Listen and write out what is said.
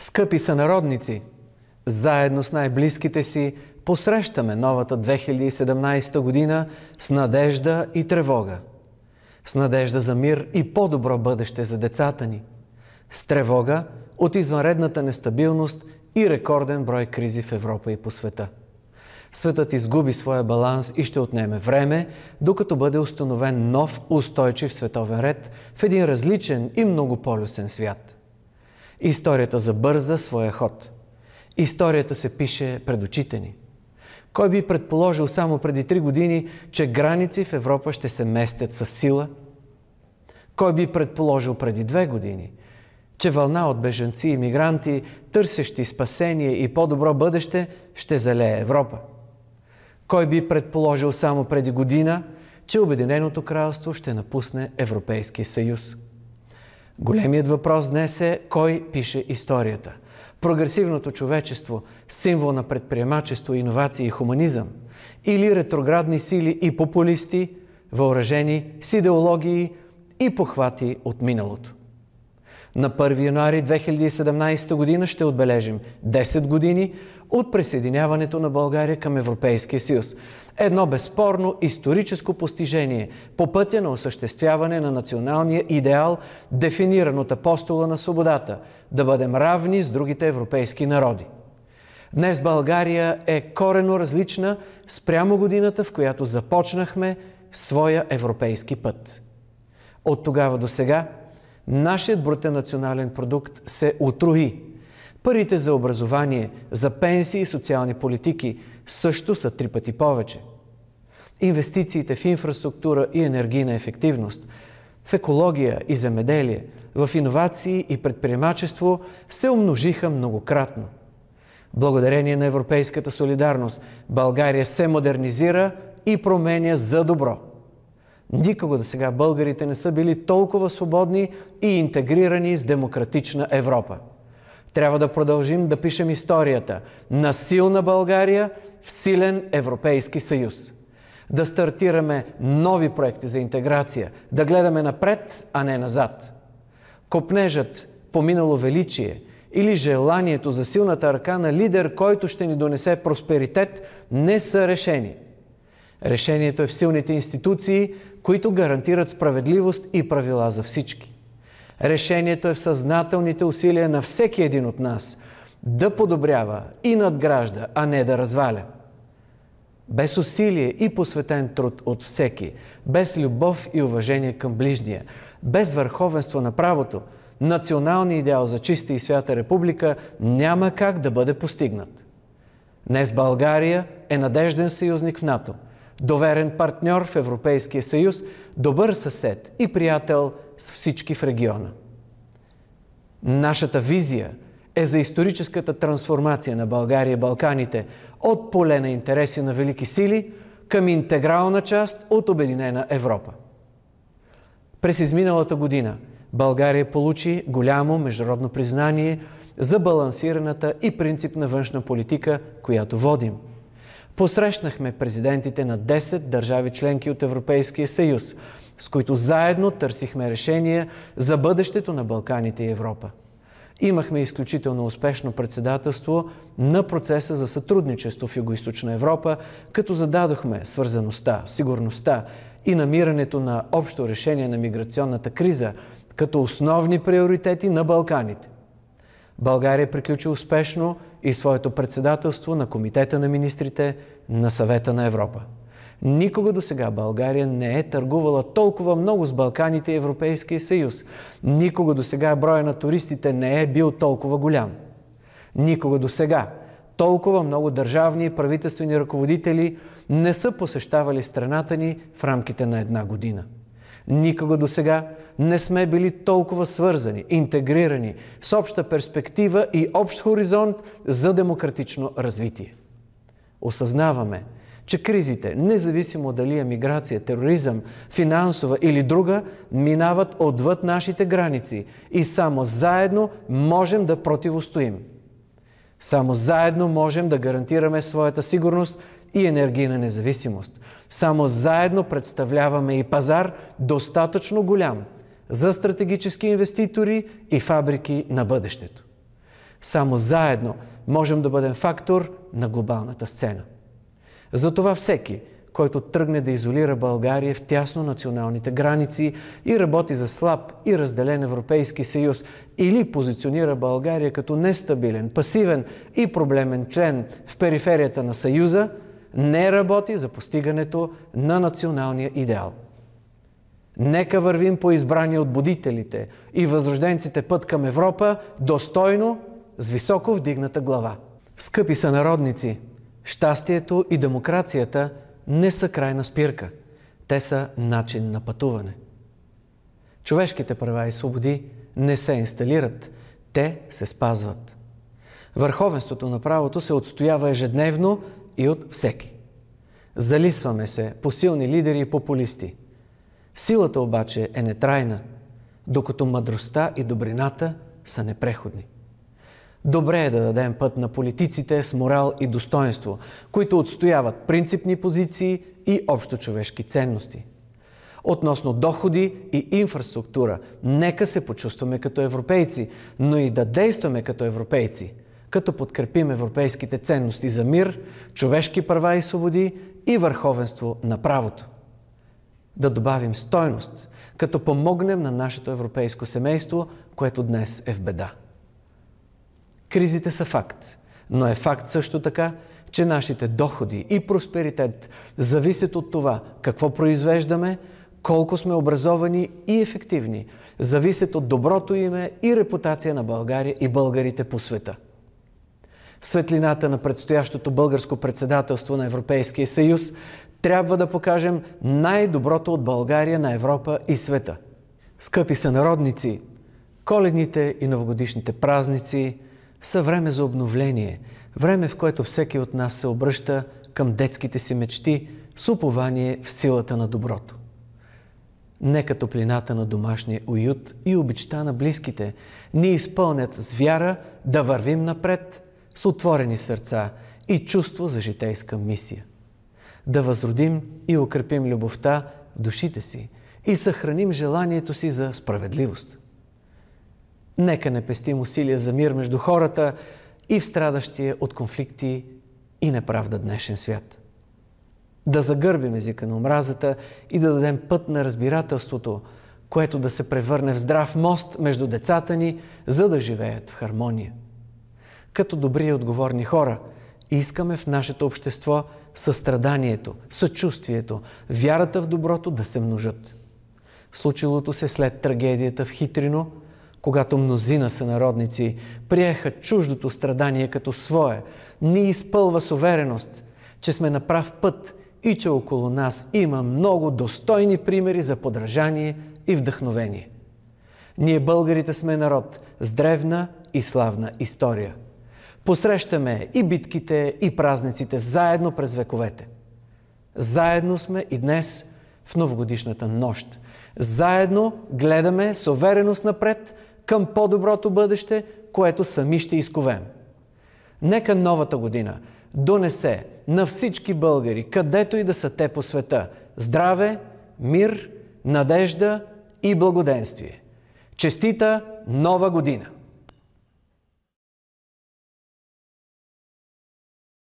Скъпи сънародници, заедно с най-близките си посрещаме новата 2017 година с надежда и тревога. С надежда за мир и по-добро бъдеще за децата ни. С тревога от извънредната нестабилност и рекорден брой кризи в Европа и по света. Светът изгуби своя баланс и ще отнеме време, докато бъде установен нов устойчив световен ред в един различен и многополюсен свят. Историята забърза своя ход. Историята се пише пред очите ни. Кой би предположил само преди 3 години, че граници в Европа ще се местят със сила? Кой би предположил преди 2 години, че вълна от бежанци и мигранти, търсещи спасение и по-добро бъдеще, ще залее Европа? Кой би предположил само преди година, че Обединеното кралство ще напусне Европейския съюз? Големият въпрос днес е: кой пише историята? Прогресивното човечество, символ на предприемачество, иновации и хуманизъм, или ретроградни сили и популисти, въоръжени с идеологии и похвати от миналото? На 1 януари 2017 година ще отбележим 10 години от присъединяването на България към Европейския съюз. Едно безспорно историческо постижение по пътя на осъществяване на националния идеал, дефиниран от апостола на свободата – да бъдем равни с другите европейски народи. Днес България е коренно различна спрямо годината, в която започнахме своя европейски път. От тогава до сега нашият брутен национален продукт се утрои. Парите за образование, за пенсии и социални политики също са 3 пъти повече. Инвестициите в инфраструктура и енергийна ефективност, в екология и земеделие, в иновации и предприемачество се умножиха многократно. Благодарение на европейската солидарност, България се модернизира и променя за добро. Никога досега българите не са били толкова свободни и интегрирани с демократична Европа. Трябва да продължим да пишем историята на силна България в силен Европейски съюз. Да стартираме нови проекти за интеграция, да гледаме напред, а не назад. Копнежът по минало величие или желанието за силната ръка на лидер, който ще ни донесе просперитет, не са решени. Решението е в силните институции, които гарантират справедливост и правила за всички. Решението е в съзнателните усилия на всеки един от нас да подобрява и надгражда, а не да разваля. Без усилие и посветен труд от всеки, без любов и уважение към ближния, без върховенство на правото, националният идеал за чиста и свята република няма как да бъде постигнат. Днес България е надежден съюзник в НАТО, доверен партньор в Европейския съюз, добър съсед и приятел с всички в региона. Нашата визия е за историческата трансформация на България и Балканите от поле на интереси на велики сили към интегрална част от обединена Европа. През изминалата година България получи голямо международно признание за балансираната и принципна външна политика, която водим. Посрещнахме президентите на 10 държави членки от Европейския съюз, с които заедно търсихме решения за бъдещето на Балканите и Европа. Имахме изключително успешно председателство на процеса за сътрудничество в Югоизточна Европа, като зададохме свързаността, сигурността и намирането на общо решение на миграционната криза като основни приоритети на Балканите. България приключи успешно и своето председателство на Комитета на министрите на Съвета на Европа. Никога досега България не е търгувала толкова много с Балканите и Европейския съюз. Никога досега броя на туристите не е бил толкова голям. Никога досега толкова много държавни и правителствени ръководители не са посещавали страната ни в рамките на 1 година. Никога досега не сме били толкова свързани, интегрирани, с обща перспектива и общ хоризонт за демократично развитие. Осъзнаваме, че кризите, независимо дали е миграция, тероризъм, финансова или друга, минават отвъд нашите граници и само заедно можем да противостоим. Само заедно можем да гарантираме своята сигурност и енергийна независимост. Само заедно представляваме и пазар достатъчно голям за стратегически инвеститори и фабрики на бъдещето. Само заедно можем да бъдем фактор на глобалната сцена. Затова всеки, който тръгне да изолира България в тясно националните граници и работи за слаб и разделен Европейски съюз или позиционира България като нестабилен, пасивен и проблемен член в периферията на Съюза, не работи за постигането на националния идеал. Нека вървим по избрания от будителите и възрожденците път към Европа достойно, с високо вдигната глава. Скъпи сънародници, щастието и демокрацията не са крайна спирка. Те са начин на пътуване. Човешките права и свободи не се инсталират, те се спазват. Върховенството на правото се отстоява ежедневно и от всеки. Залисваме се по силни лидери и популисти. Силата обаче е нетрайна, докато мъдростта и добрината са непреходни. Добре е да дадем път на политиците с морал и достоинство, които отстояват принципни позиции и общочовешки ценности. Относно доходи и инфраструктура, нека се почувстваме като европейци, но и да действаме като европейци, като подкрепим европейските ценности за мир, човешки права и свободи и върховенство на правото. Да добавим стойност, като помогнем на нашето европейско семейство, което днес е в беда. Кризите са факт, но е факт също така, че нашите доходи и просперитет зависят от това какво произвеждаме, колко сме образовани и ефективни, зависят от доброто име и репутация на България и българите по света. Светлината на предстоящото българско председателство на Европейския съюз трябва да покажем най-доброто от България на Европа и света. Скъпи сънародници, коледните и новогодишните празници са време за обновление, време, в което всеки от нас се обръща към детските си мечти с упование в силата на доброто. Нека топлината на домашния уют и обичта на близките ни изпълнят с вяра да вървим напред с отворени сърца и чувство за житейска мисия. Да възродим и укрепим любовта в душите си и съхраним желанието си за справедливост. Нека не пестим усилия за мир между хората и в страдащия от конфликти и неправда днешен свят. Да загърбим езика на омразата и да дадем път на разбирателството, което да се превърне в здрав мост между децата ни, за да живеят в хармония. Като добри и отговорни хора, искаме в нашето общество състраданието, съчувствието, вярата в доброто да се множат. Случилото се след трагедията в Хитрино, когато мнозина сънародници приеха чуждото страдание като свое, ни изпълва с увереност, че сме на прав път и че около нас има много достойни примери за подражание и вдъхновение. Ние българите сме народ с древна и славна история. Посрещаме и битките, и празниците заедно през вековете. Заедно сме и днес в новогодишната нощ. Заедно гледаме с увереност напред към по-доброто бъдеще, което сами ще изковем. Нека новата година донесе на всички българи, където и да са те по света, здраве, мир, надежда и благоденствие. Честита Нова година!